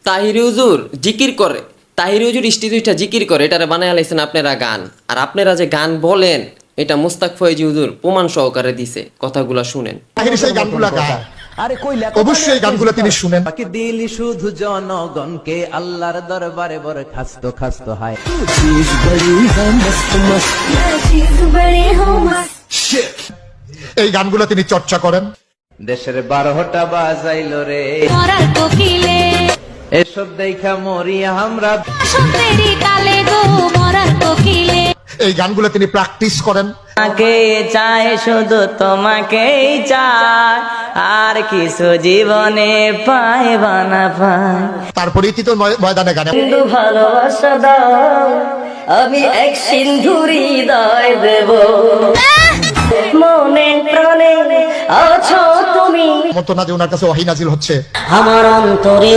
তাহিরি হুজুর জিকির করে, তাহিরি হুজুর স্টেজটা জিকির করে, এটারে বানায় আলাইছেন আপনারা গান। আর আপনারা যে গান বলেন এটা মুস্তাক ফয়েজি হুজুর প্রমাণ সহকারে দিছে, কথাগুলো শুনেন। তাহিরি সেই গানগুলা গায়, অবশ্যই গানগুলো তিনি শুনেন। বাকি দিল শুধু জনগণকে আল্লাহর দরবারে বরখাস্ত খাস্ত হয়। এই গানগুলো তিনি চর্চা করেন। দেশের 12টা বাজাইলো রে এসব দেখা মরি আমরা। এই গানগুলো তিনি প্র্যাকটিস করেন। তোমাকে চাই শুধু তোমাকেই চাই, আর কিছু জীবনে পায় বানা পায়। তারপরেই তো ময়দানে গানে সিন্ধু ভালোবাসা দাও, আমি এক সিন্ধুরি হৃদয় দেব, মনে প্রাণে আছো তুমি মতো না যে ওনার কাছে ওয়াহী নাজিল হচ্ছে। আমার অন্তরে।